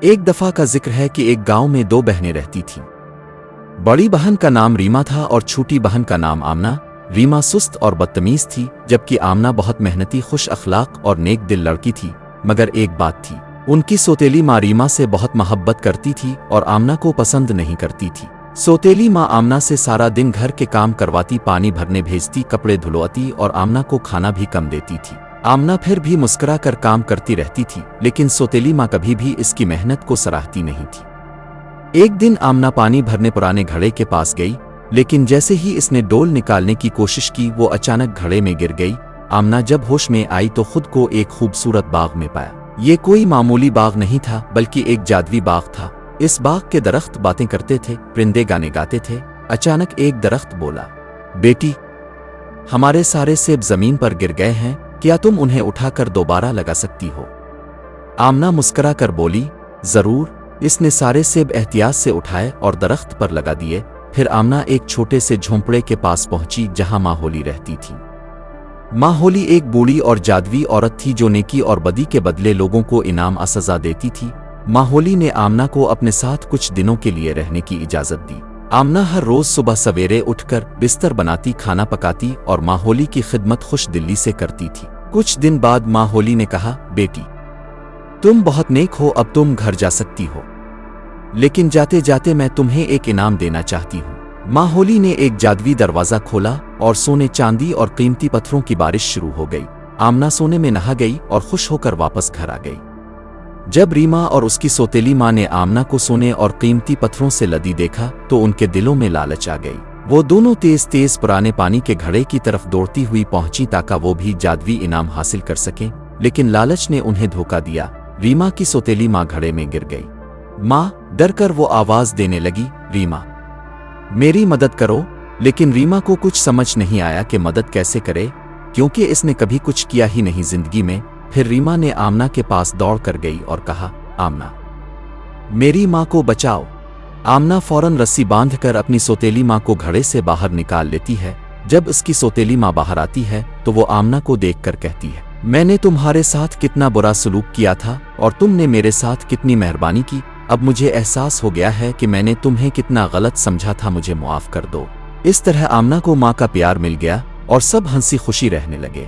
ایک دفعہ کا ذکر ہے کہ ایک گاؤں میں دو بہنیں رہتی تھیں۔ بڑی بہن کا نام ریما تھا اور چھوٹی بہن کا نام آمنہ۔ ریما سست اور بدتمیز تھی جبکہ آمنہ بہت محنتی، خوش اخلاق اور نیک دل لڑکی تھی۔ مگر ایک بات تھی، ان کی سوتیلی ماں ریما سے بہت محبت کرتی تھی اور آمنہ کو پسند نہیں کرتی تھی۔ سوتیلی ماں آمنہ سے سارا دن گھر کے کام کرواتی، پانی بھرنے بھیجتی، کپڑے دھلواتی اور آمنہ کو کھانا بھی کم دیتی تھی۔ آمنہ پھر بھی مسکرا کر کام کرتی رہتی تھی، لیکن سوتیلی ماں کبھی بھی اس کی محنت کو سراہتی نہیں تھی۔ ایک دن آمنہ پانی بھرنے پرانے گھڑے کے پاس گئی، لیکن جیسے ہی اس نے ڈول نکالنے کی کوشش کی وہ اچانک گھڑے میں گر گئی۔ آمنہ جب ہوش میں آئی تو خود کو ایک خوبصورت باغ میں پایا۔ یہ کوئی معمولی باغ نہیں تھا بلکہ ایک جادوی باغ تھا۔ اس باغ کے درخت باتیں کرتے تھے، پرندے گانے گاتے تھے۔ اچانک ایک درخت بولا، بیٹی، ہمارے سارے سیب زمین پر گر گئے ہیں، کیا تم انہیں اٹھا کر دوبارہ لگا سکتی ہو؟ آمنہ مسکرا کر بولی، ضرور۔ اس نے سارے سیب احتیاط سے اٹھائے اور درخت پر لگا دیے۔ پھر آمنہ ایک چھوٹے سے جھونپڑے کے پاس پہنچی جہاں ماں ہولی رہتی تھی۔ ماں ہولی ایک بوڑھی اور جادوی عورت تھی جو نیکی اور بدی کے بدلے لوگوں کو انعام سزا دیتی تھی۔ ماں ہولی نے آمنہ کو اپنے ساتھ کچھ دنوں کے لیے رہنے کی اجازت دی۔ آمنہ ہر روز صبح سویرے اٹھ کر بستر بناتی، کھانا پکاتی اور ماں ہولی کی خدمت خوش دلی سے کرتی تھی۔ کچھ دن بعد ماں ہولی نے کہا، بیٹی، تم بہت نیک ہو، اب تم گھر جا سکتی ہو، لیکن جاتے جاتے میں تمہیں ایک انعام دینا چاہتی ہوں۔ ماں ہولی نے ایک جادوی دروازہ کھولا اور سونے، چاندی اور قیمتی پتھروں کی بارش شروع ہو گئی۔ آمنہ سونے میں نہا گئی اور خوش ہو کر واپس گھر آ گئی۔ جب ریما اور اس کی سوتیلی ماں نے آمنہ کو سونے اور قیمتی پتھروں سے لدی دیکھا تو ان کے دلوں میں لالچ آ گئی۔ وہ دونوں تیز تیز پرانے پانی کے گھڑے کی طرف دوڑتی ہوئی پہنچی تاکہ وہ بھی جادوی انعام حاصل کر سکیں، لیکن لالچ نے انہیں دھوکہ دیا۔ ریما کی سوتیلی ماں گھڑے میں گر گئی۔ ماں ڈر کر وہ آواز دینے لگی، ریما، میری مدد کرو، لیکن ریما کو کچھ سمجھ نہیں آیا کہ مدد کیسے کرے، کیونکہ اس نے کبھی کچھ کیا ہی نہیں زندگی میں۔ پھر ریما نے آمنہ کے پاس دوڑ کر گئی اور کہا، آمنہ، میری ماں کو بچاؤ۔ آمنہ فوراً رسی باندھ کر اپنی سوتیلی ماں کو گھڑے سے باہر نکال لیتی ہے۔ جب اس کی سوتیلی ماں باہر آتی ہے تو وہ آمنہ کو دیکھ کر کہتی ہے، میں نے تمہارے ساتھ کتنا برا سلوک کیا تھا اور تم نے میرے ساتھ کتنی مہربانی کی۔ اب مجھے احساس ہو گیا ہے کہ میں نے تمہیں کتنا غلط سمجھا تھا، مجھے معاف کر دو۔ اس طرح آمنہ کو ماں کا پیار مل گیا اور سب ہنسی خوشی رہنے لگے۔